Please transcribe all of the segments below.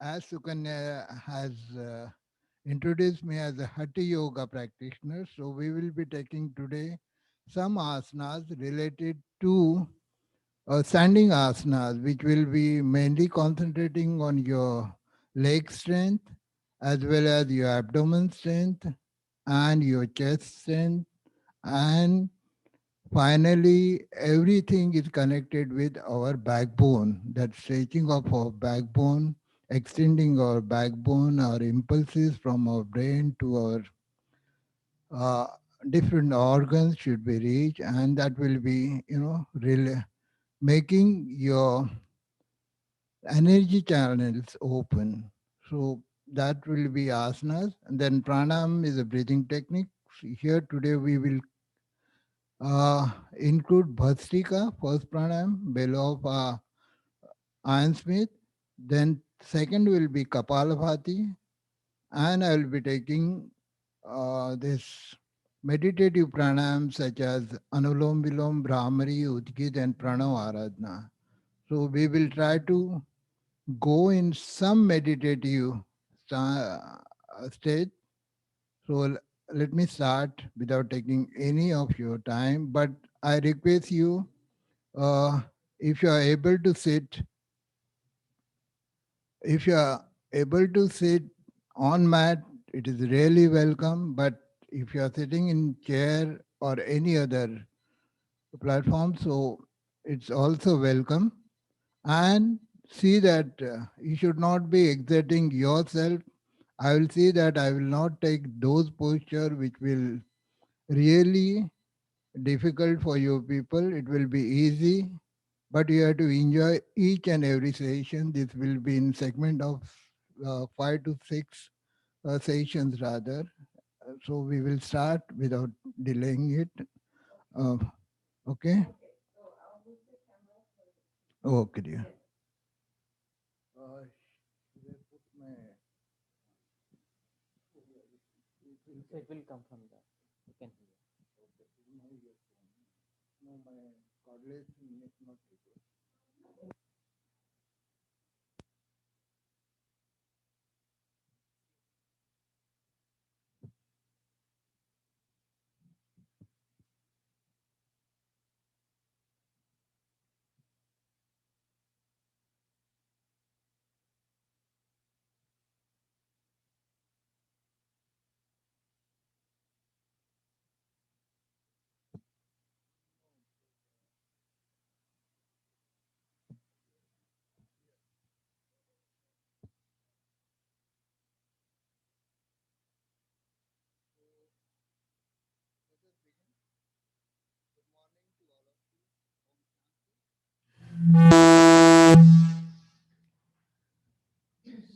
as Sukanya has introduced me as a Hatha Yoga practitioner, so we will be taking today some asanas related to standing asanas, which will be mainly concentrating on your leg strength as well as your abdomen strength and your chest strength. And finally, everything is connected with our backbone, that stretching of our backbone, extending our backbone, our impulses from our brain to our uh, different organs should be reached, and that will be, really making your energy channels open. So that will be asanas. And then pranayam is a breathing technique. Here today we will include Bhastrika, first pranayam, below of Iron Smith. Then second will be Kapalabhati, and I will be taking this meditative pranayam such as Anulom Vilom, Brahmari, Udgit, and Pranav Aradhana. So we will try to go in some meditative state. So let me start without taking any of your time, but I request you, uh, if you are able to sit, if you are able to sit on mat, it is really welcome. But if you are sitting in chair or any other platform, so it's also welcome. And see that you should not be exerting yourself. I will see that I will not take those posture which will really difficult for you people. It will be easy, but you have to enjoy each and every session. This will be in segment of 5 to 6 sessions rather. So we will start without delaying it. Uh, okay. Okay, dear. Should I put my So it will come from the. You can hear. no, my cordless is not required.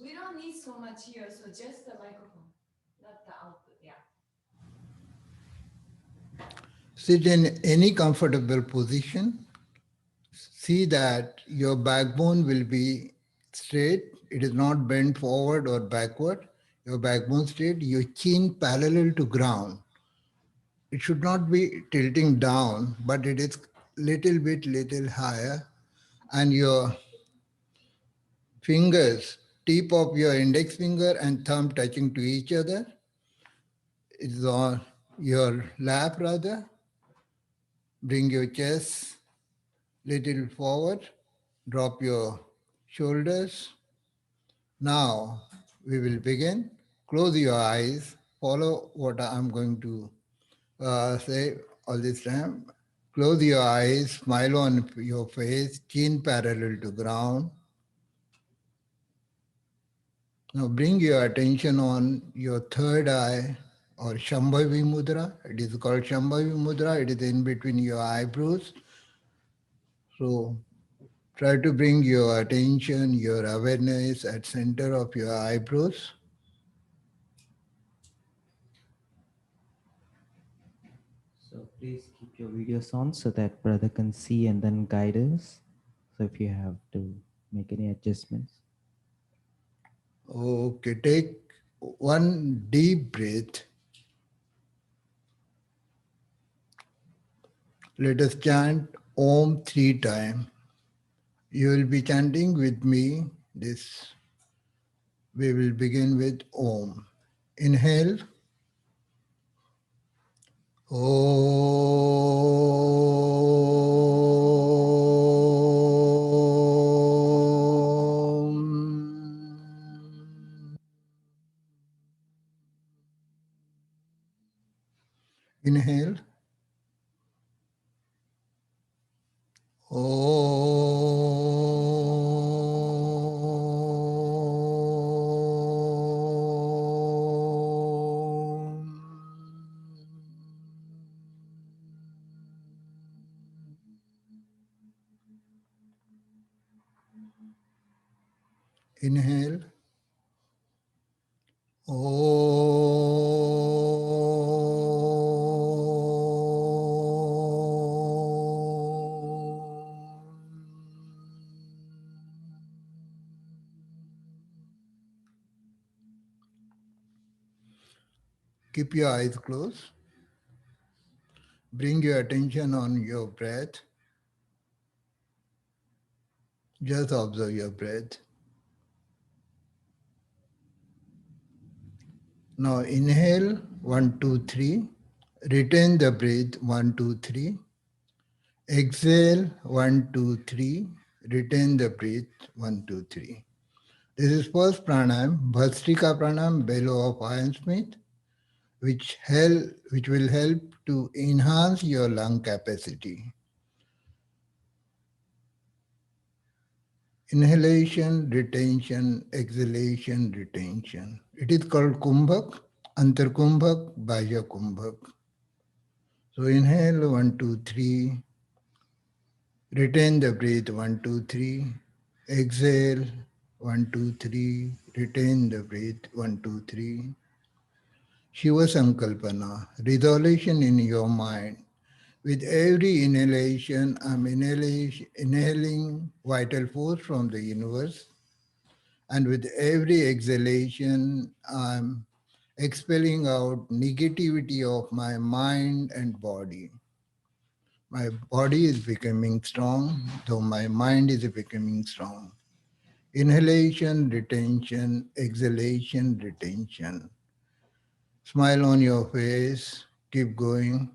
We don't need so much here, so just the microphone, not the output. Yeah. Sit in any comfortable position. See that your backbone will be straight. It is not bent forward or backward. Your backbone straight, your chin parallel to ground. It should not be tilting down, but it is little higher. And your fingers, tip of your index finger and thumb touching to each other, is on your lap rather. Bring your chest little forward, drop your shoulders. Now we will begin. Close your eyes. Follow what I'm going to say all this time. Close your eyes. Smile on your face. Chin parallel to ground. Now bring your attention on your third eye or Shambhavi Mudra. It is called Shambhavi Mudra. It is in between your eyebrows. So try to bring your attention, your awareness at center of your eyebrows. So please keep your videos on so that brother can see and then guide us. So if you have to make any adjustments. Okay, take one deep breath. Let us chant Om 3 times. You will be chanting with me this We will begin with Om. Inhale. Om. Inhale. Om. Inhale. Keep your eyes closed. Bring your attention on your breath. Just observe your breath. Now inhale, 1, 2, 3. Retain the breath, 1, 2, 3. Exhale, 1, 2, 3. Retain the breath, 1, 2, 3. This is first pranayam, Bhastrika pranayam, bellow of iron smith, which will help to enhance your lung capacity. Inhalation, retention, exhalation, retention. It is called Kumbhak, Antar Kumbhak, Bhajya Kumbhak. So inhale, 1, 2, 3. Retain the breath, 1, 2, 3. Exhale, 1, 2, 3. Retain the breath, 1, 2, 3. Shiva Sankalpana, resolution in your mind. With every inhalation, I'm inhaling vital force from the universe. And with every exhalation, I'm expelling out negativity of my mind and body. My body is becoming strong, though my mind is becoming strong. Inhalation, retention, exhalation, retention. Smile on your face, keep going.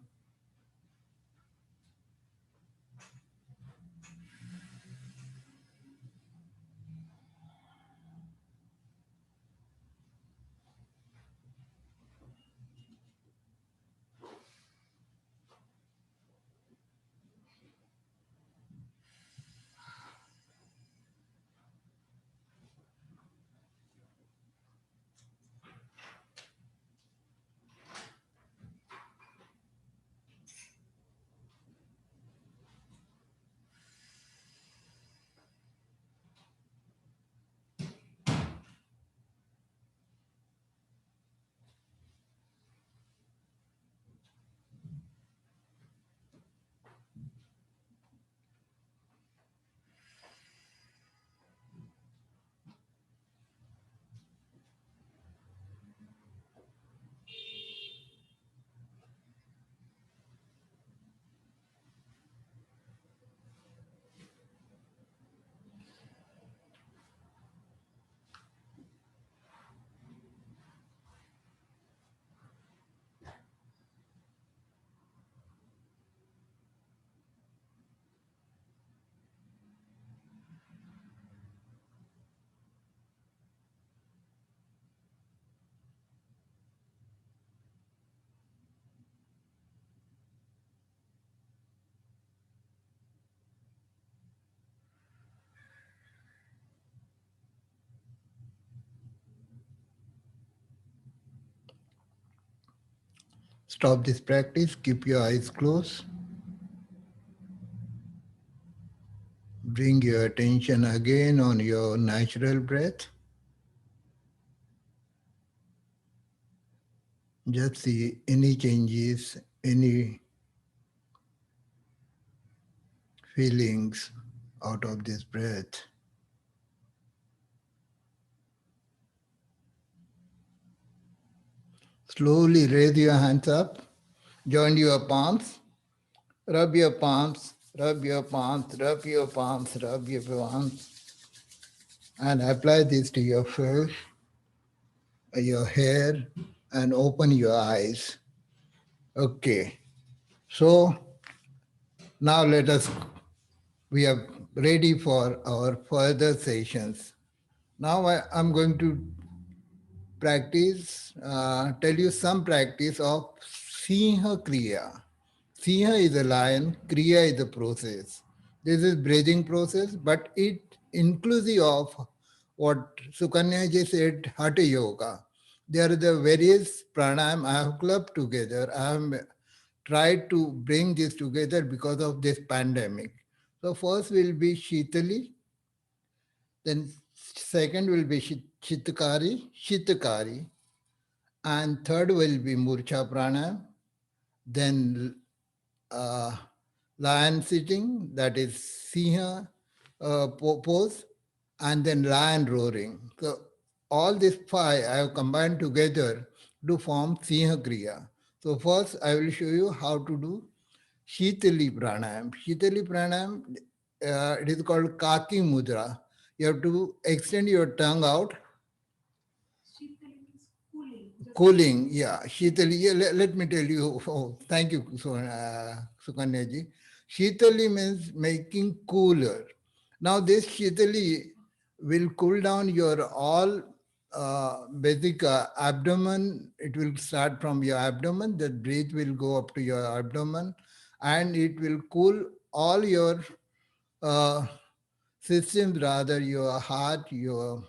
Stop this practice, keep your eyes closed. Bring your attention again on your natural breath. Just see any changes, any feelings out of this breath. Slowly raise your hands up, join your palms, rub your palms, rub your palms, rub your palms, rub your palms, and apply this to your face. your hair and open your eyes. Okay. So now we are ready for our further sessions. Now I'm going to tell you some practice of Sinha Kriya. Sinha is a lion, Kriya is a process. This is breathing process, but it inclusive of what Sukanya ji said, Hatha Yoga. There are the various pranayam I have clubbed together. I have tried to bring this together because of this pandemic. So first will be Shitali, then second will be Shitakari, and third will be Murcha Pranayam, then uh, lion sitting, that is Siha pose, and then lion roaring. So all these five I have combined together to form Siha Kriya. So first I will show you how to do Shitali Pranayam. Shitali Pranayam, it is called Kaki Mudra. You have to extend your tongue out. Cooling, yeah. Shitali, yeah, let me tell you. Oh, thank you, Sukanya ji. Shitali means making cooler. Now, this Shitali will cool down your all basic abdomen. It will start from your abdomen. The breath will go up to your abdomen, and it will cool all your uh, systems, rather your heart, your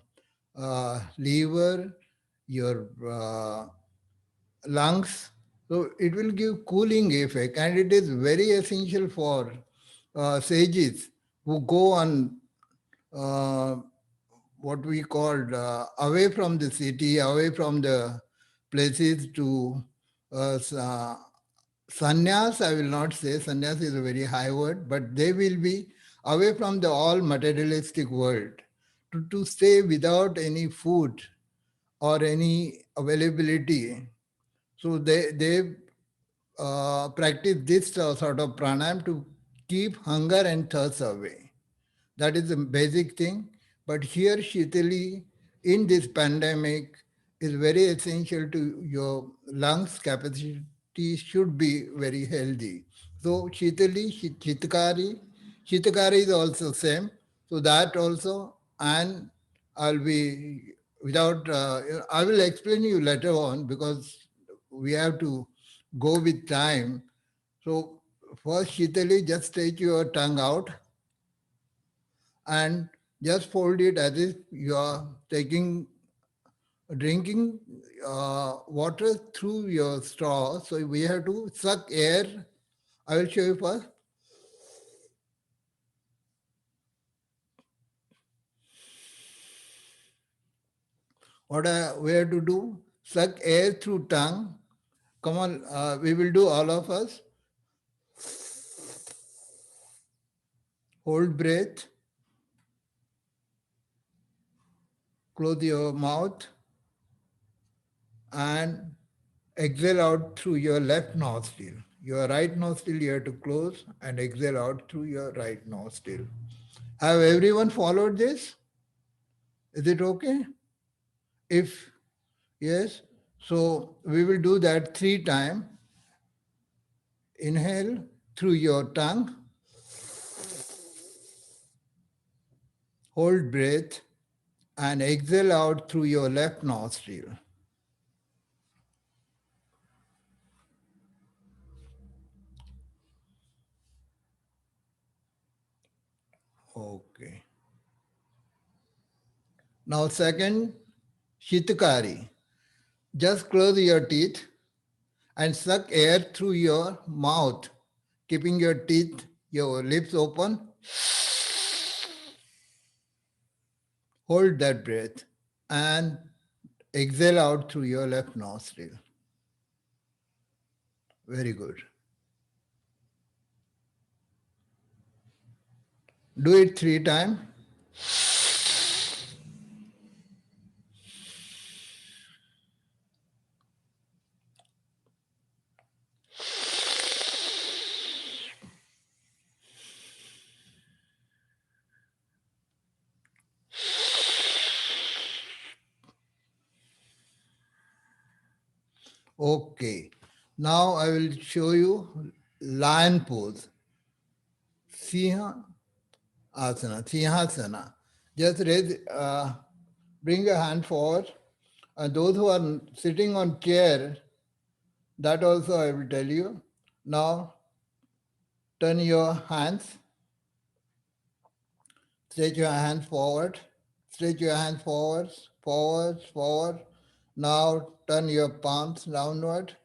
liver, your lungs. So it will give cooling effect, and it is very essential for sages who go on uh, what we call away from the city, away from the places to sannyas. I will not say sannyas is a very high word, but they will be away from the all materialistic world to stay without any food or any availability. So they practice this sort of pranayam to keep hunger and thirst away. That is the basic thing. But here, Shitali, in this pandemic, is very essential to your lungs capacity should be very healthy. So Shitali, Shitakari is also same. So that also, and I'll be without, I will explain you later on because we have to go with time. So first, Shitali, just take your tongue out and just fold it as if you are drinking water through your straw. So we have to suck air. I will show you first. We have to do, suck air through tongue. Come on, we will do all of us. Hold breath, close your mouth, and exhale out through your left nostril. Your right nostril you have to close and exhale out through your right nostril. Have everyone followed this? Is it okay? If yes, so we will do that 3 times. Inhale through your tongue, hold breath, and exhale out through your left nostril. Okay. Now, second, Shitakari. Just close your teeth and suck air through your mouth, keeping your teeth, your lips open. Hold that breath and exhale out through your left nostril. Very good. Do it 3 times. Okay. Now I will show you lion pose. Siha asana, Sihasana. Just bring your hand forward. And those who are sitting on chair, that also I will tell you. Now turn your hands, stretch your hands forward, stretch your hands forward, forward, forward. Now turn your palms downward.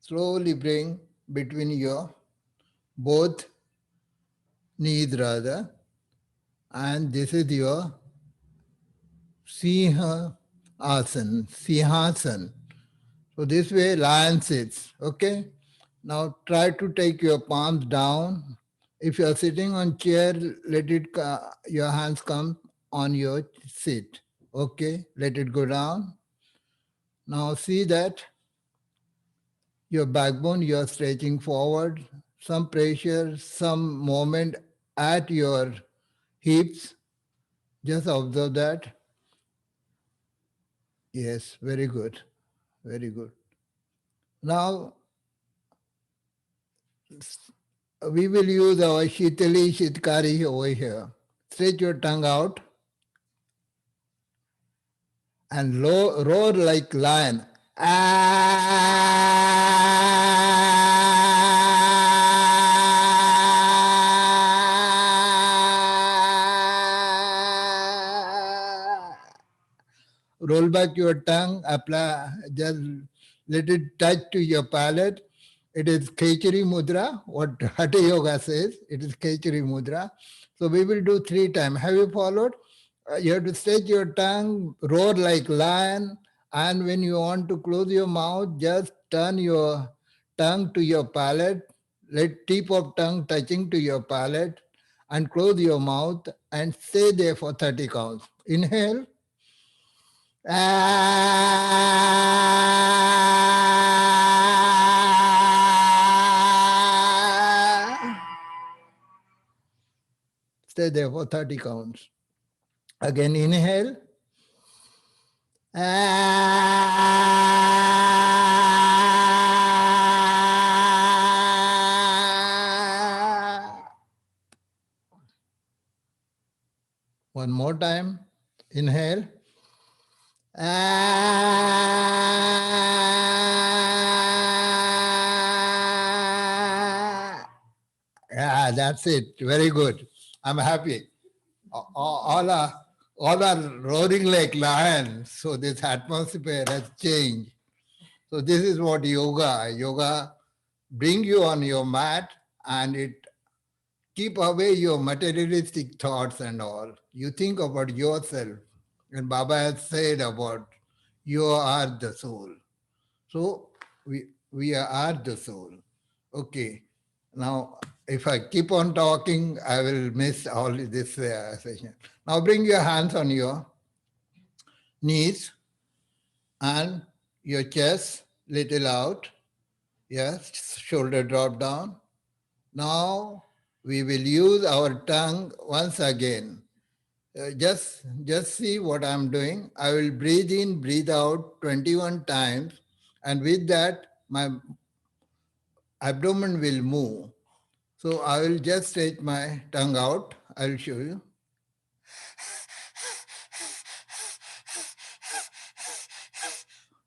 Slowly bring between your both knees rather, and this is your Siha Asan, Sihasan. So this way lion sits, okay? Now try to take your palms down. If you are sitting on chair, let it your hands come on your seat. Okay, let it go down. Now see that your backbone you are stretching forward, some pressure, some moment at your hips. Just observe that. Yes, very good. Very good. Now we will use our Shitali Shitkari over here. Stretch your tongue out and roar like lion. Roll back your tongue, apply, just let it touch to your palate. It is Khechari Mudra, what Hatha Yoga says. It is Khechari Mudra. So we will do 3 times. Have you followed? You have to stretch your tongue, roar like lion, and when you want to close your mouth, just turn your tongue to your palate, let tip of tongue touching to your palate, and close your mouth and stay there for 30 counts. Inhale. Stay there for 30 counts. Again, inhale. One more time. Inhale. Yeah, that's it. Very good. I'm happy. All are roaring like lions. So this atmosphere has changed. So this is what yoga bring you on your mat and it keep away your materialistic thoughts and all. You think about yourself. And Baba has said about you are the soul. So we are the soul. Okay. Now, if I keep on talking, I will miss all this session. Now bring your hands on your knees and your chest little out. Yes, shoulder drop down. Now we will use our tongue once again. Just see what I'm doing. I will breathe in, breathe out 21 times, and with that, my abdomen will move. So I will just stretch my tongue out. I'll show you.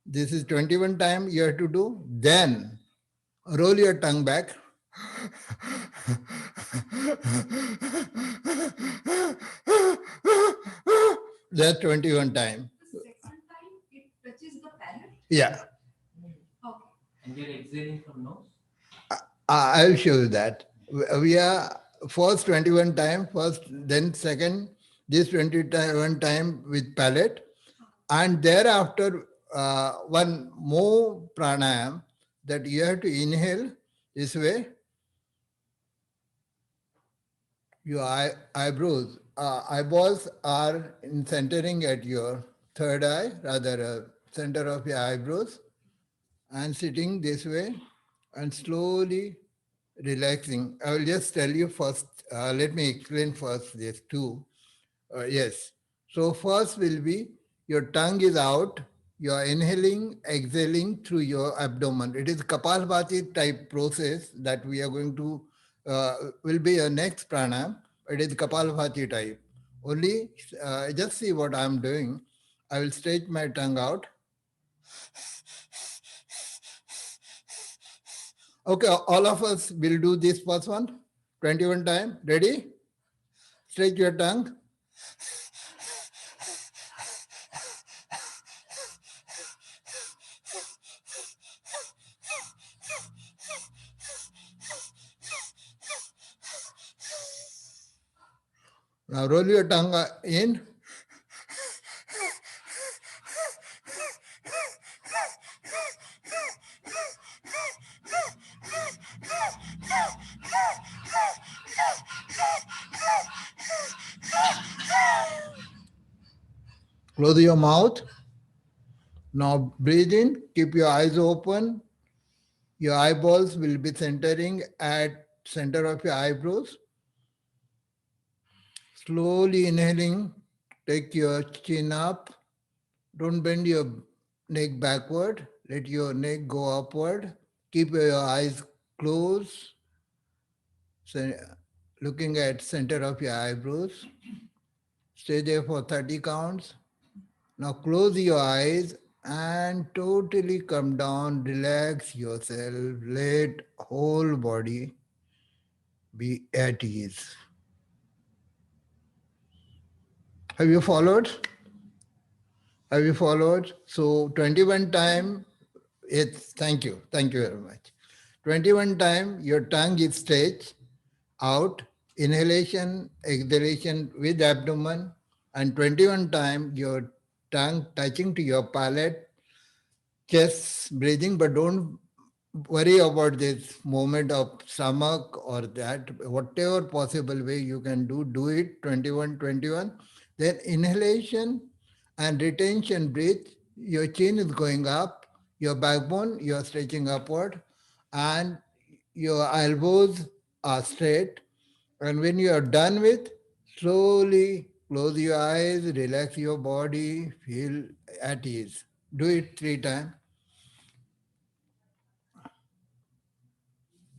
This is 21 times you have to do. Then roll your tongue back. That's 21 times. The second time it touches the palate. Yeah, Okay. And you're exhaling from nose? I'll show you that. We are first 21 times, first, then second, this 21 time with palate. And thereafter, one more pranayam that you have to inhale this way. Your eyebrows, eyeballs are in centering at your third eye, rather center of your eyebrows, and sitting this way and slowly relaxing. I will just tell you first, let me explain first this too. Yes. So first will be your tongue is out, you are inhaling, exhaling through your abdomen. It is Kapalbhati type process that we are going to, will be your next pranayam. It is Kapalbhati type. Only just see what I am doing. I will stretch my tongue out. Okay, all of us will do this first one. 21 times. Ready? Stretch your tongue. Now roll your tongue in. Close your mouth. Now breathe in. Keep your eyes open. Your eyeballs will be centering at center of your eyebrows. Slowly inhaling. Take your chin up. Don't bend your neck backward. Let your neck go upward. Keep your eyes closed. Looking at center of your eyebrows. Stay there for 30 counts. Now close your eyes and totally come down, relax yourself, let whole body be at ease. Have you followed? Have you followed? So 21 time, it's thank you very much. 21 time your tongue is stretched out, inhalation, exhalation with abdomen, and 21 time your tongue touching to your palate, chest breathing, but don't worry about this movement of stomach or that. Whatever possible way you can do it. 21, 21. Then inhalation and retention breathe. Your chin is going up, your backbone, you're stretching upward, and your elbows are straight. And when you are done with, slowly close your eyes, relax your body, feel at ease. Do it 3 times.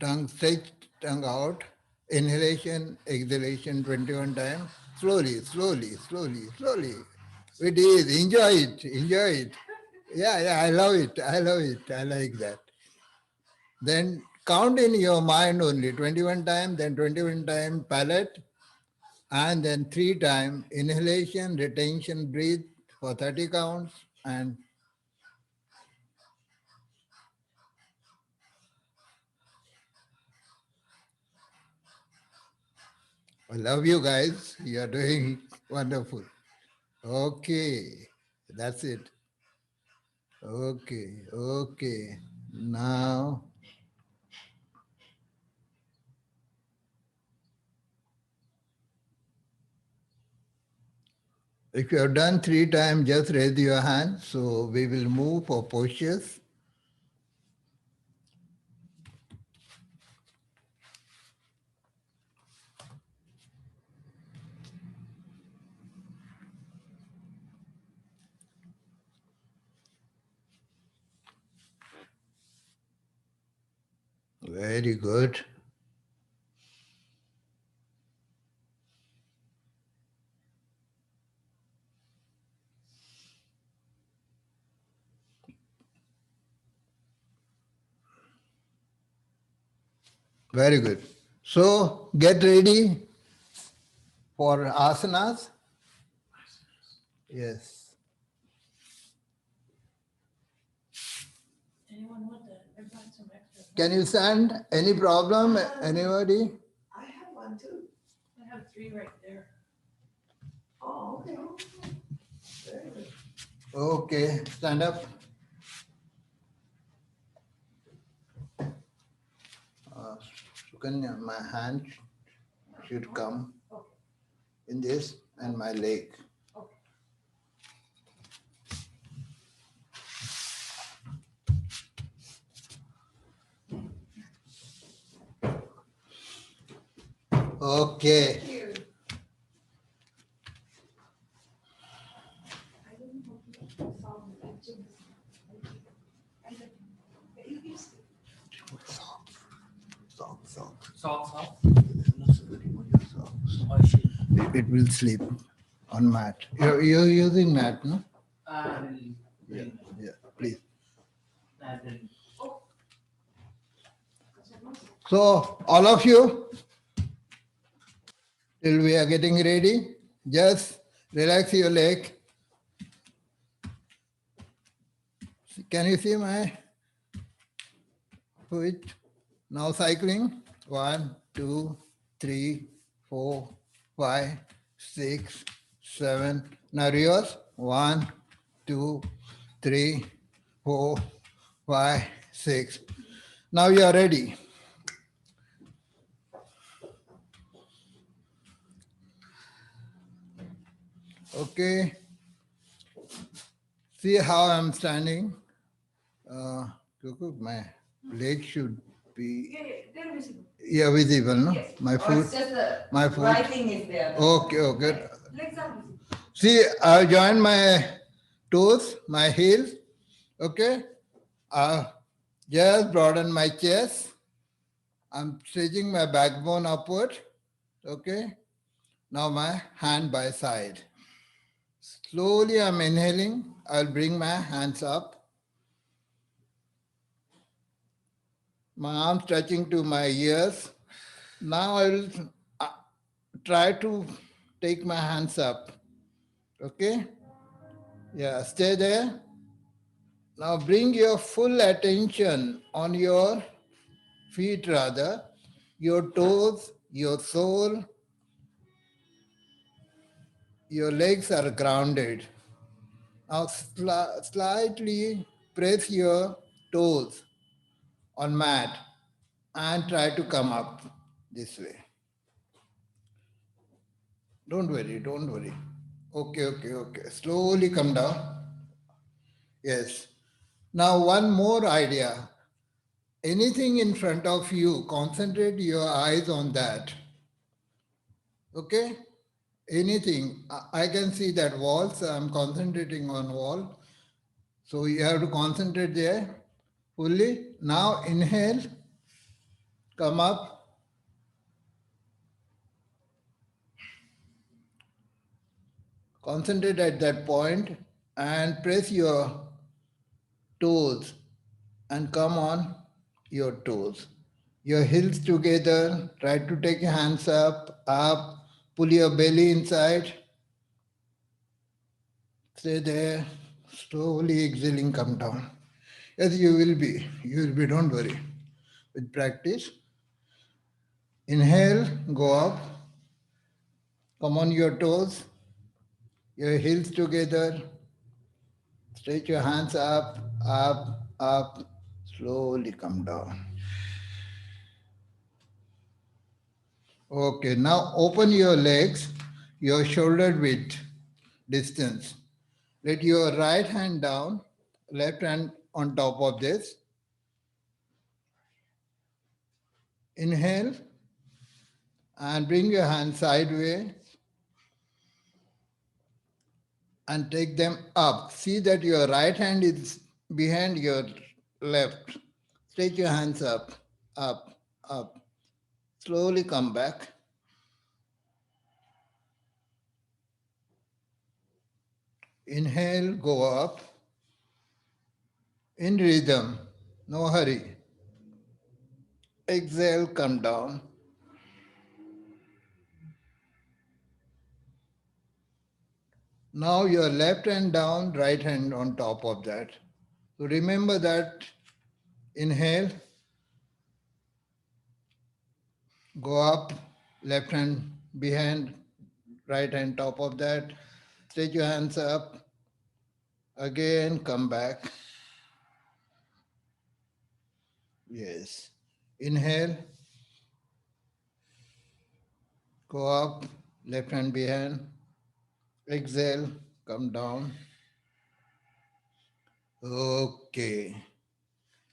Tongue stretch, tongue out, inhalation, exhalation 21 times. Slowly, slowly, slowly, slowly. It is, enjoy it, enjoy it. Yeah, I love it, I love it, I like that. Then count in your mind only 21 times, then 21 times palate, and then 3 times inhalation, retention, breathe for 30 counts, and I love you guys. You are doing wonderful. Okay, that's it. Okay, okay. Now, if you have done 3 times, just raise your hand. So we will move for postures. Very good. Very good. So get ready for asanas. Yes. Anyone want to, I brought some extra. Can you stand? Any problem? Anybody? I have one too. I have 3 right there. Oh, okay. Very good. Okay, stand up. Sukanya, my hand should come in this and my leg. Okay. Thank you. I didn't know you saw the pictures. Socks off. Remove your socks. Oh shit. It will sleep on mat. You're using mat, no? Really. Yeah, please. Really. So all of you, till we are getting ready, just relax your leg. Can you see my foot? Now cycling. 1, 2, 3, 4, 5, 6, 7. Now reverse. 1, 2, 3, 4, 5, 6. Now you are ready. Okay. See how I'm standing. Cuckoo, my leg should be They're visible. visible, no? Yes. My Or foot. it's just the My foot. writing is there. Okay, okay. Legs are visible. See, I joined my toes, my heels. Okay. Just broaden my chest. I'm stretching my backbone upward. Okay. Now my hand by side. Slowly I'm inhaling. I'll bring my hands up. My arms touching to my ears. Now I will try to take my hands up. Okay? Yeah, stay there. Now bring your full attention on your feet, rather, your toes, your sole, your legs are grounded. Now slightly press your toes on mat and try to come up this way. Don't worry, don't worry. Okay, okay, okay. Slowly come down. Yes. Now one more idea. Anything in front of you, concentrate your eyes on that. Okay? Anything. I can see that wall, so I'm concentrating on wall. So you have to concentrate there fully. Now inhale, come up. Concentrate at that point and press your toes and come on your toes. Your heels together, try to take your hands up, pull your belly inside. Stay there, slowly exhaling, come down. Yes, you will be, don't worry. With practice, inhale, go up, come on your toes, your heels together, stretch your hands up, slowly come down. Okay, now open your legs, your shoulder width distance. Let your right hand down, left hand on top of this. Inhale and bring your hands sideways and take them up. See that your right hand is behind your left. Stretch your hands up. Slowly come back. Inhale, go up. In rhythm, no hurry. Exhale, come down. Now your left hand down, right hand on top of that. So remember that. Inhale, go up, left hand behind, right hand top of that. Stretch your hands up. Again, come back. Yes. Inhale, go up, left hand behind. Exhale, come down. Okay.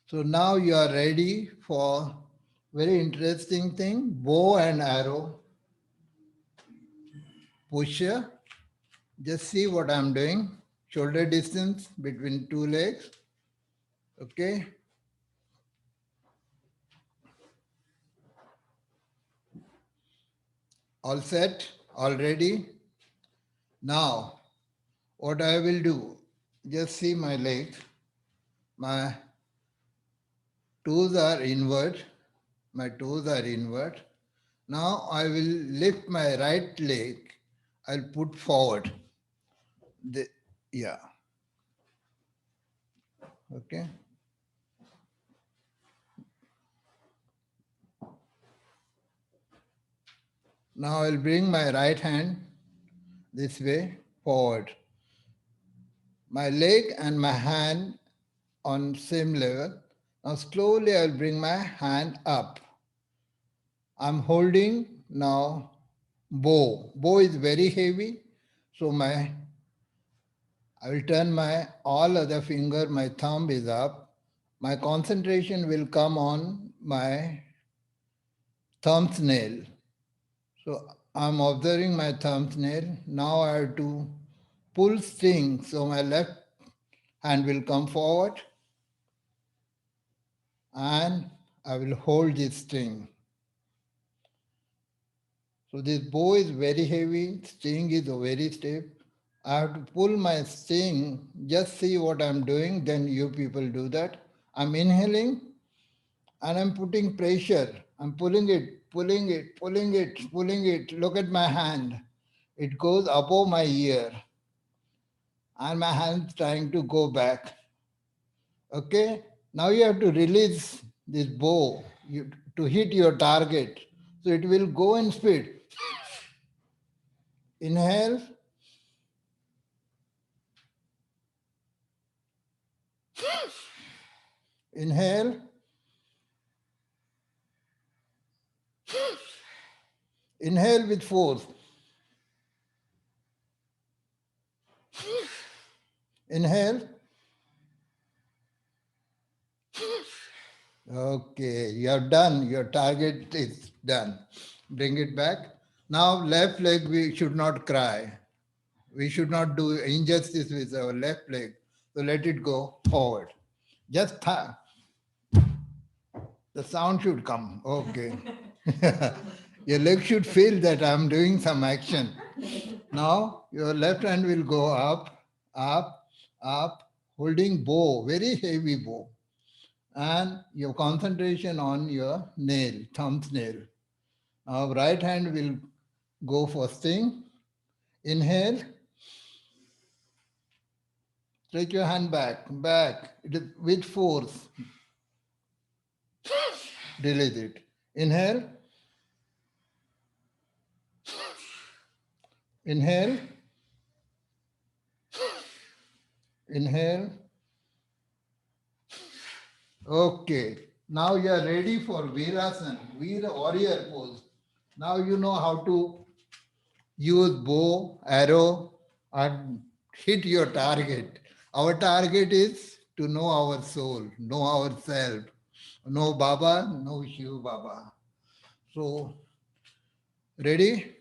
So now you are ready for very interesting thing, bow and arrow. Push. Just see what I'm doing. Shoulder distance between two legs. Okay. All set? All ready? Now, what I will do, just see my leg. My toes are inward. My toes are inward. Now I will lift my right leg. I'll put forward. The, yeah. Okay. Now I'll bring my right hand this way forward. My leg and my hand on same level. Now slowly I'll bring my hand up. I'm holding now bow. Bow is very heavy, so I will turn my all other finger, my thumb is up. My concentration will come on my thumb's nail. So I'm observing my thumb's nail. Now I have to pull string. So my left hand will come forward and I will hold this string. So this bow is very heavy, string is very stiff. I have to pull my string, just see what I'm doing, then you people do that. I'm inhaling and I'm putting pressure. I'm pulling it, pulling it, pulling it, pulling it. Look at my hand. It goes above my ear and my hand's trying to go back. Okay? Now you have to release this bow to hit your target. So it will go in speed. Inhale. Inhale. Inhale with force. Inhale. Okay, you have done. Your target is done. Bring it back. Now, left leg, we should not cry. We should not do injustice with our left leg. So let it go forward. Just the sound should come. Okay. Your leg should feel that I'm doing some action. Now your left hand will go up, up, up, holding bow, very heavy bow. And your concentration on your nail, thumb's nail. Now right hand will go for sting. Inhale. Stretch your hand back, back. It is with force. Release it. Inhale. Inhale. Inhale. Okay. Now you are ready for Virasana, Veera warrior pose. Now you know how to use bow, arrow, and hit your target. Our target is to know our soul, know ourselves, know Baba, know Shiv Baba. So, ready?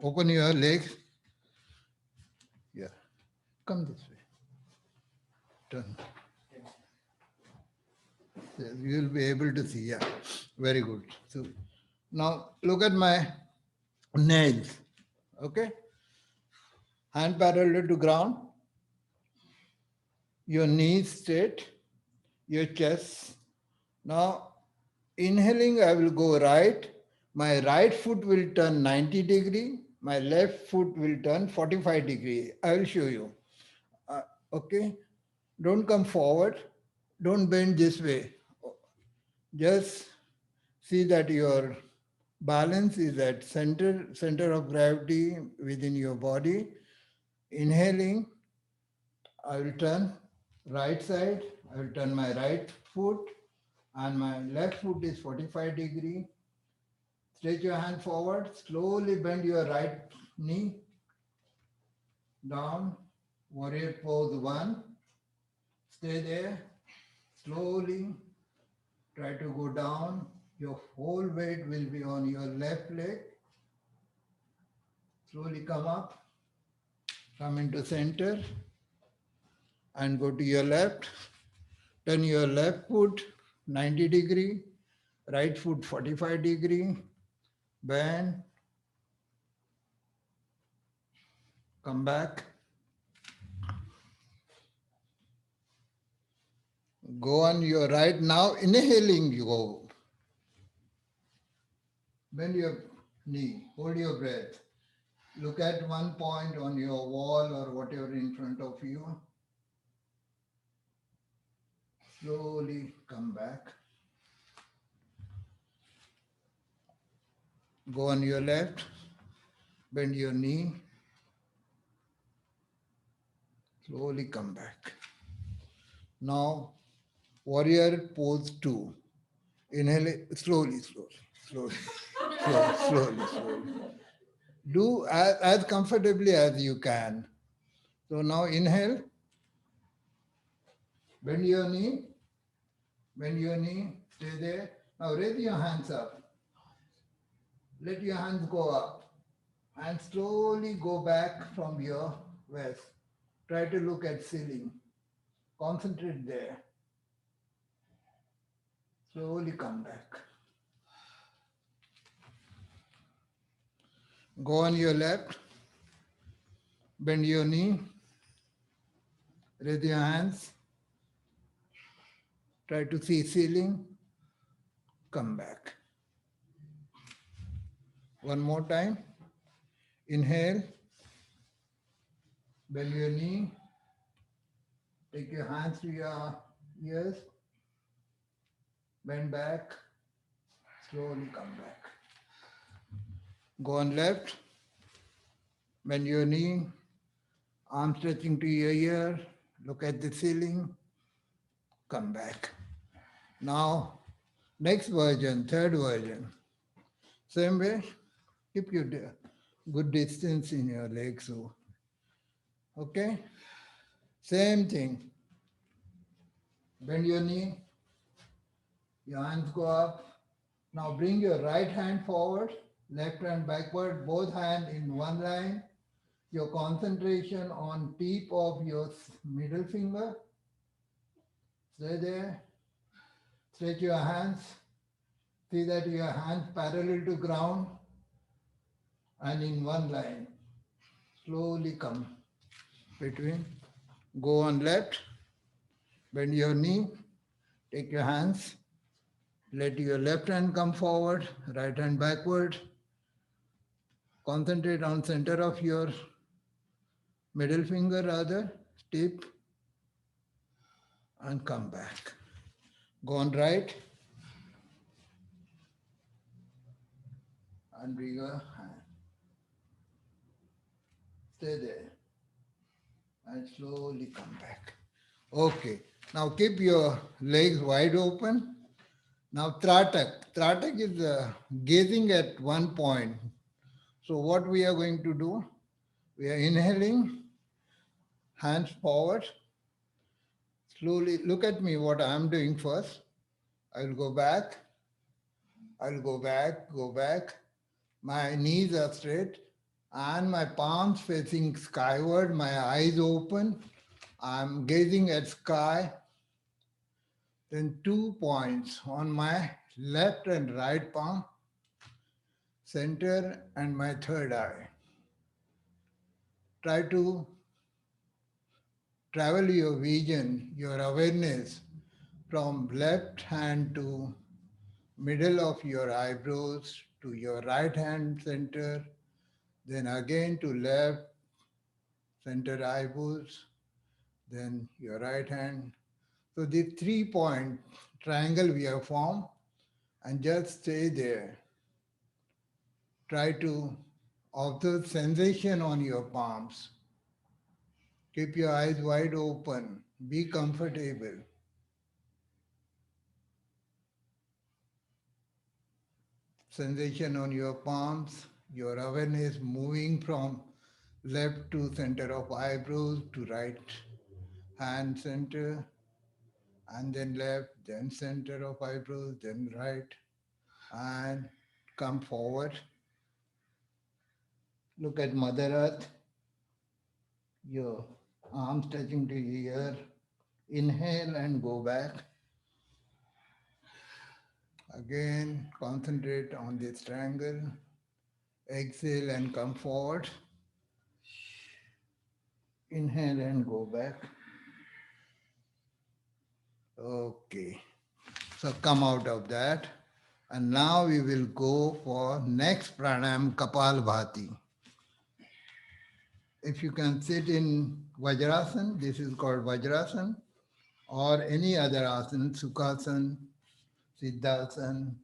Open your legs. Yeah. Come this way. Turn. Yes, you will be able to see. Yeah. Very good. So, now look at my nails. Okay. Hand parallel to ground. Your knees straight. Your chest. Now, inhaling, I will go right. My right foot will turn 90 degree. My left foot will turn 45 degree. I will show you. Okay. Don't come forward. Don't bend this way. Just see that your balance is at center of gravity within your body. Inhaling, I will turn right side. I will turn my right foot and my left foot is 45 degree. Stretch your hand forward. Slowly bend your right knee down. Warrior pose 1. Stay there. Slowly try to go down. Your whole weight will be on your left leg. Slowly come up. Come into center and go to your left. Turn your left foot 90 degree. Right foot 45 degree. Bend. Come back. Go on your right. Now inhaling you go. Bend your knee. Hold your breath. Look at one point on your wall or whatever in front of you. Slowly come back. Go on your left. Bend your knee. Slowly come back. Now, warrior pose 2. Inhale slowly, slowly, slowly, slowly. Do as comfortably as you can. So now inhale, bend your knee, stay there. Now raise your hands up. Let your hands go up and slowly go back from your waist. Try to look at ceiling. Concentrate there. Slowly come back. Go on your left, bend your knee, raise your hands, try to see ceiling, come back. One more time. Inhale, bend your knee, take your hands to your ears, bend back, slowly come back. Go on left, bend your knee, arm stretching to your ear, look at the ceiling, come back. Now, next version, third version. Same way, keep your good distance in your legs. So, okay? Same thing. Bend your knee, your hands go up. Now bring your right hand forward, left hand backward, both hands in one line. Your concentration on tip of your middle finger. Stay there. Stretch your hands. See that your hands parallel to ground and in one line. Slowly come between. Go on left. Bend your knee. Take your hands. Let your left hand come forward, right hand backward. Concentrate on center of your middle finger rather, tip, and come back. Go on right. And bring your hand. Stay there. And slowly come back. Okay. Now keep your legs wide open. Now Tratak. Tratak is gazing at one point. So what we are going to do, we are inhaling, hands forward. Slowly look at me what I am doing first. I will go back. I'll go back. My knees are straight and my palms facing skyward, my eyes open. I'm gazing at sky. Then 2 points on my left and right palm, center and my third eye. Try to travel your vision, your awareness from left hand to middle of your eyebrows to your right hand center, then again to left center eyebrows, then your right hand. So the 3-point triangle we have formed, and just stay there. Try to observe sensation on your palms. Keep your eyes wide open. Be comfortable. Sensation on your palms, your awareness moving from left to center of eyebrows to right hand center, and then left, then center of eyebrows, then right, and come forward. Look at Mother Earth, your arms touching to your ear. Inhale and go back. Again, concentrate on this triangle. Exhale and come forward. inhale and go back. Okay. So come out of that. And now we will go for next pranayam, Kapalbhati. If you can sit in Vajrasan, this is called Vajrasan, or any other asana, Sukhasan, Siddhasan,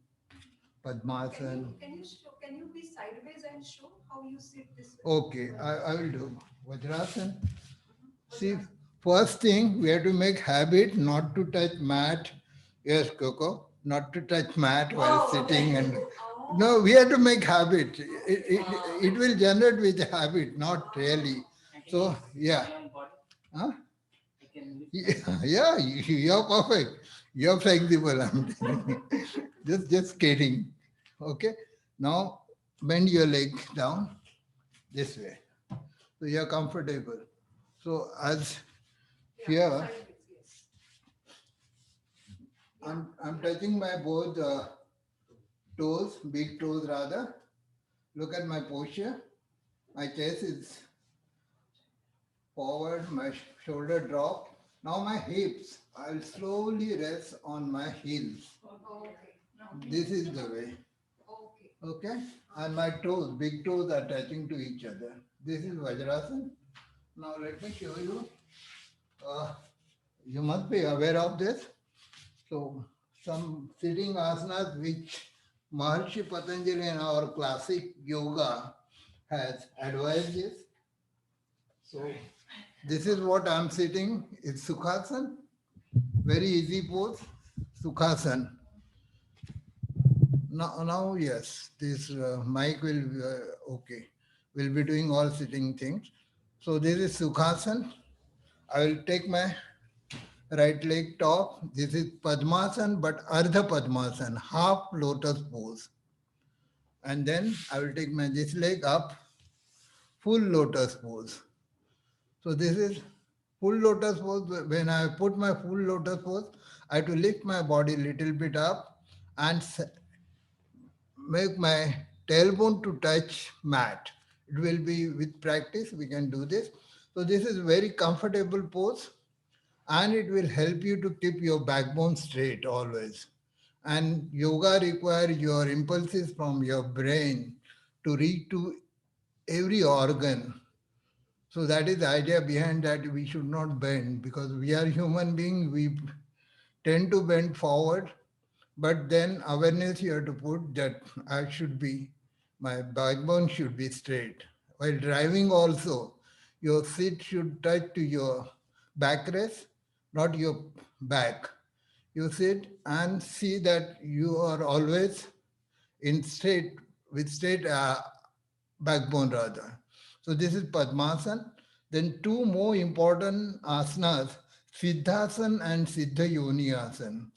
Padmasan. Can you be sideways and show how you sit this way? Okay, I will do Vajrasan. See, first thing, we have to make habit not to touch mat. Yes, Coco, not to touch mat while Oh, sitting. okay. And Oh. no, we have to make habit. It will generate with habit, not really. I can So, use yeah. my own body. Huh? I can use my Yeah, you're perfect. You're flexible. I'm telling you. Just kidding. Okay. Now bend your leg down this way. So you're comfortable. So as here, Sideways, yes. I'm touching my both toes, big toes rather. Look at my posture. My chest is forward, my shoulder drop. Now my hips, I'll slowly rest on my heels. Okay. This is the way. Okay. Okay? And my toes, big toes are touching to each other. This is Vajrasan. Now let me show you. You must be aware of this. So some sitting asanas which Maharshi Patanjali in our classic yoga has advised this. So this is what I'm sitting. It's Sukhasan. Very easy pose. Sukhasan. Now yes, this mic will be, okay. We'll be doing all sitting things. So this is Sukhasan. I will take my right leg top. This is Padmasan, but Ardha Padmasan, half lotus pose. And then I will take my this leg up, full lotus pose. So this is full lotus pose. When I put my full lotus pose, I have to lift my body little bit up and make my tailbone to touch mat. It will be with practice, we can do this. So this is very comfortable pose and it will help you to keep your backbone straight always. And yoga requires your impulses from your brain to reach to every organ. So that is the idea behind that we should not bend because we are human beings, we tend to bend forward, but then awareness you have to put that I should be, my backbone should be straight. While driving also, your seat should touch to your backrest, not your back. You sit and see that you are always in straight, with straight backbone rather. So this is Padmasan. Then two more important asanas, Siddhasan and Siddha Yoni Asan.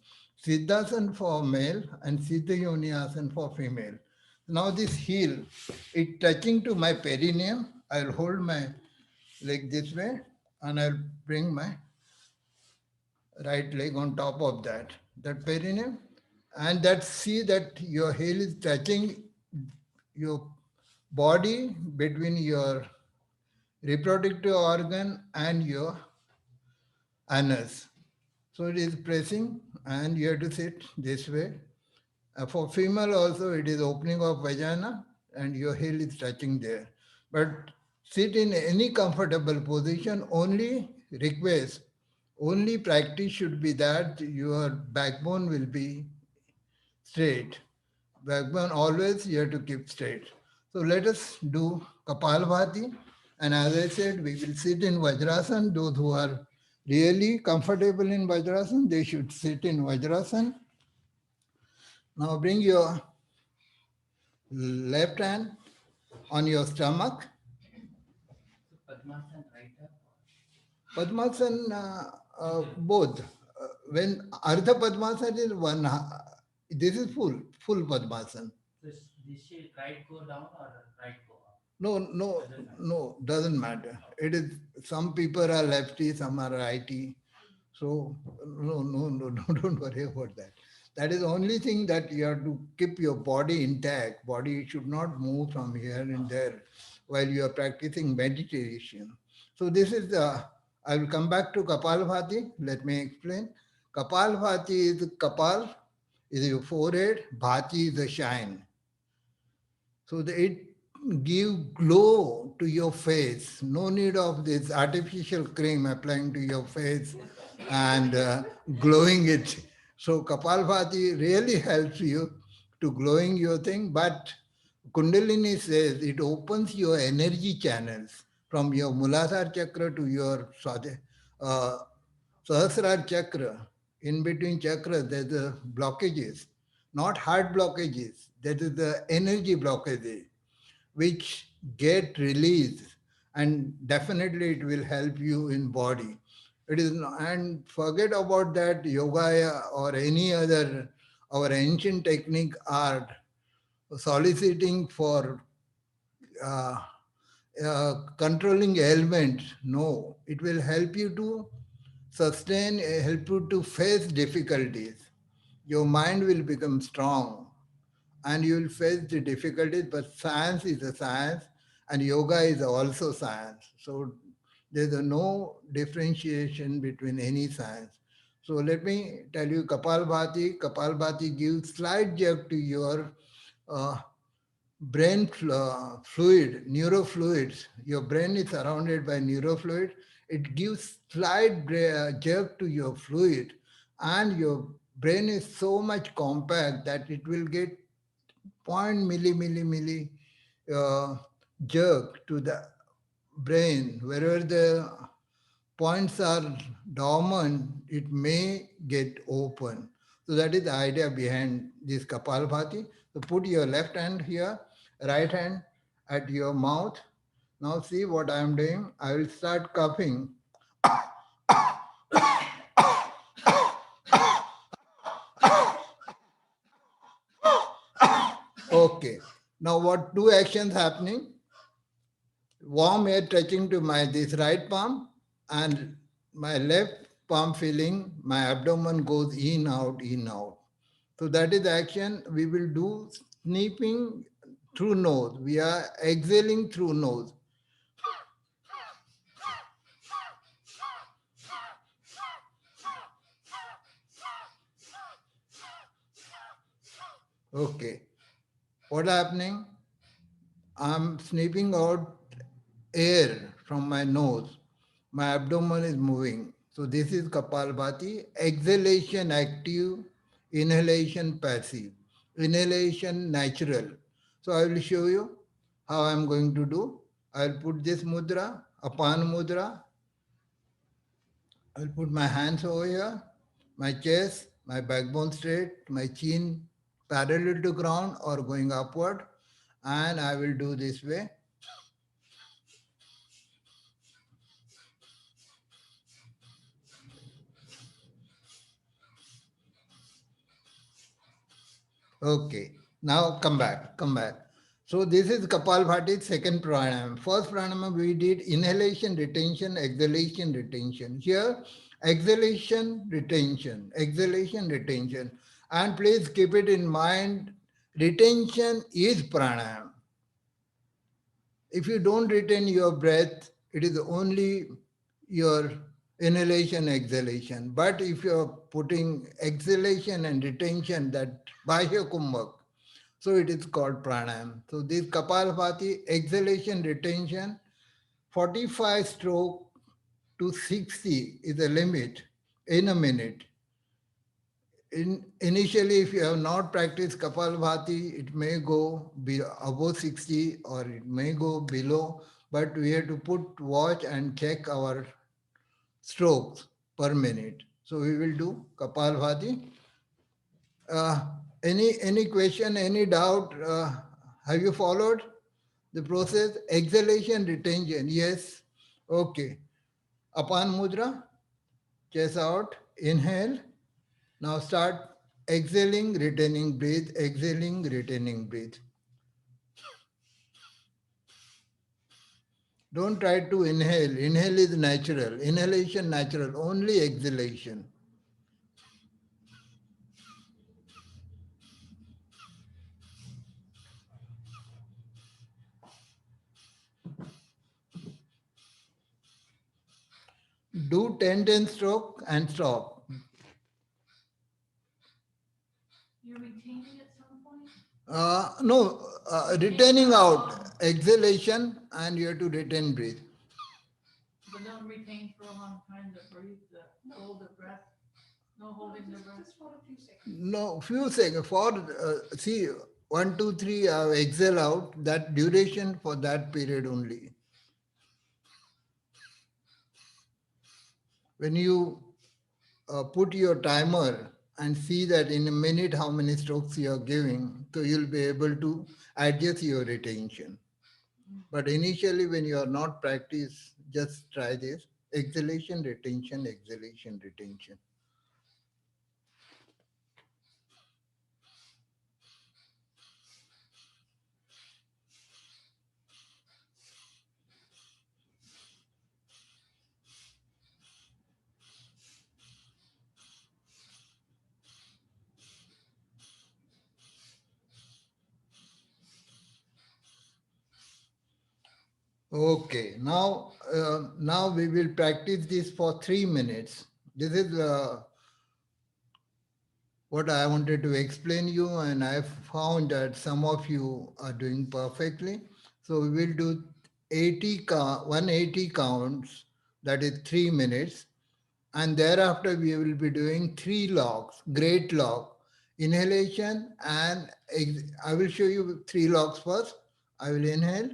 Siddhasan for male and Siddha Yoni Asan for female. Now this heel, it touching to my perineum. I'll hold my leg this way and I'll bring my right leg on top of that perineum. And that see that your heel is touching your body between your reproductive organ and your anus. So it is pressing and you have to sit this way. For female also it is opening of vagina and your heel is touching there. But sit in any comfortable position, only request, only practice should be that your backbone will be straight. Backbone always you have to keep straight. So let us do Kapalbhati. And as I said, we will sit in Vajrasan. Those who are really comfortable in Vajrasan, they should sit in Vajrasan. Now bring your left hand on your stomach. Padmasan right up. Padmasan, both. When Ardha Padmasan is one, this is full Padmasan. This should right go down or right go up? No, doesn't matter. It is, some people are lefty, some are righty. So no, don't worry about that. That is the only thing that you have to keep your body intact. Body should not move from here and there while you are practicing meditation. So this is the, I will come back to Kapalbhati. Let me explain. Kapalbhati is Kapal, is your forehead, Bhati is the shine. So it give glow to your face. No need of this artificial cream applying to your face and glowing it. So Kapalbhati really helps you to glowing your thing, but Kundalini says it opens your energy channels from your Muladhara chakra to your uh, Sahasrara chakra. In between chakras, there's a blockages, not heart blockages. That is the energy blockages which get released, and definitely it will help you in body. It is and forget about that yoga or any other our ancient technique are soliciting for uh, controlling ailments. No, it will help you to sustain, help you to face difficulties. Your mind will become strong and you will face the difficulties, but science is a science and yoga is also science. So there's no differentiation between any science. So let me tell you Kapalbhati. Kapalbhati gives slight jerk to your uh, brain fluid, neurofluids. Your brain is surrounded by neurofluid. It gives slight jerk to your fluid, and your brain is so much compact that it will get point milli jerk to the brain. Wherever the points are dormant, it may get open. So that is the idea behind this Kapalbhati. So put your left hand here, right hand at your mouth. Now see what I am doing. I will start coughing. Okay. Now what two actions happening? Warm air touching to my this right palm and my left palm feeling my abdomen goes in out in out. So that is the action we will do. Sneezing through nose, we are exhaling through nose. Okay, what happening? I'm sniffing out air from my nose. My abdomen is moving. So this is Kapalbhati. Exhalation active, inhalation passive. Inhalation natural. So I will show you how I'm going to do. I'll put this mudra, Apan mudra. I'll put my hands over here, my chest, my backbone straight, my chin parallel to ground or going upward. And I will do this way. Okay, now come back, come back. So this is Kapalbhati's second pranayama. First pranayama we did inhalation, retention, exhalation, retention. Here, exhalation, retention, exhalation, retention. And please keep it in mind, retention is pranayama. If you don't retain your breath, it is only your inhalation, exhalation. But if you're putting exhalation and retention, that Bahya Kumbhak, so it is called pranayam. So this Kapalbhati, exhalation, retention, 45 stroke to 60 is the limit in a minute. Initially, if you have not practiced Kapalbhati, it may go above 60 or it may go below, but we have to put watch and check our strokes per minute. So we will do Kapalbhati. Uh, any question, any doubt? Have you followed the process? Exhalation, retention. Yes. Okay. Apan mudra, chest out, inhale. Now start exhaling, retaining breath, exhaling, retaining breath. Don't try to inhale. Inhale is natural. Inhalation natural. Only exhalation. do 10-10 stroke and stop. You're retaining at some point? No, retaining out, exhalation, and you have to retain breathe. But don't retain for a long time to breathe, to hold the breath. No holding the breath. Just for a few seconds. No, few seconds. For see, 1, 2, 3, exhale out. That duration for that period only. When you put your timer and see that in a minute how many strokes you are giving, so you'll be able to adjust your retention. But initially, when you are not practice, just try this: exhalation, retention, exhalation, retention. Okay, now we will practice this for 3 minutes. This is what I wanted to explain you, and I found that some of you are doing perfectly. So we will do 180 counts, that is 3 minutes, and thereafter we will be doing 3 locks, great lock, inhalation, and I will show you 3 locks first. I will inhale.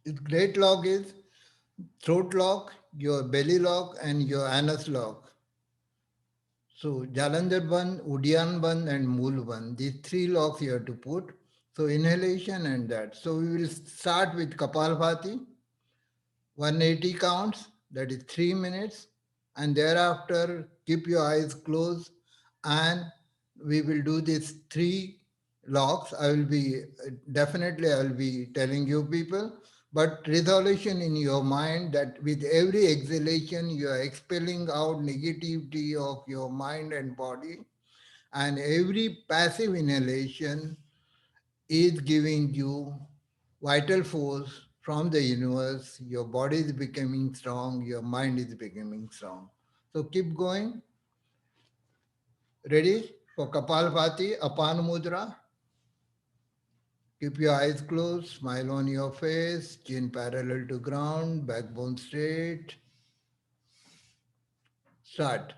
Its great lock is throat lock, your belly lock, and your anus lock. So Jalandhar Bandh, Udyan Bandh, and Mool Bandh. These 3 locks you have to put. So inhalation and that. So we will start with Kapalbhati, 180 counts, that is 3 minutes. And thereafter, keep your eyes closed and we will do these 3 locks. I will be, definitely I will be telling you people, but resolution in your mind that with every exhalation, you are expelling out negativity of your mind and body. And every passive inhalation is giving you vital force from the universe. Your body is becoming strong, your mind is becoming strong. So keep going. Ready for Kapalbhati, Apana Mudra. Keep your eyes closed, smile on your face, chin parallel to ground, backbone straight. Start.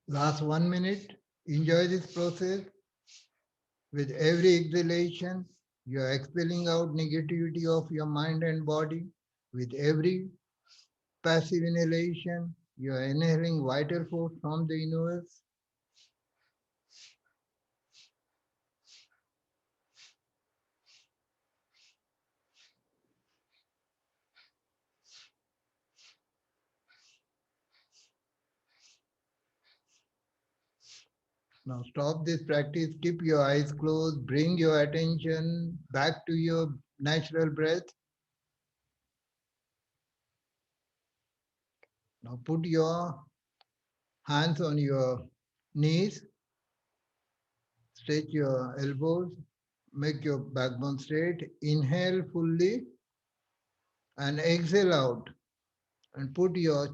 Last 1 minute. Enjoy this process. With every exhalation, you are expelling out negativity of your mind and body. With every passive inhalation, you are inhaling vital force from the universe. Now stop this practice, keep your eyes closed, bring your attention back to your natural breath. Now put your hands on your knees, stretch your elbows, make your backbone straight. Inhale fully and exhale out. And put your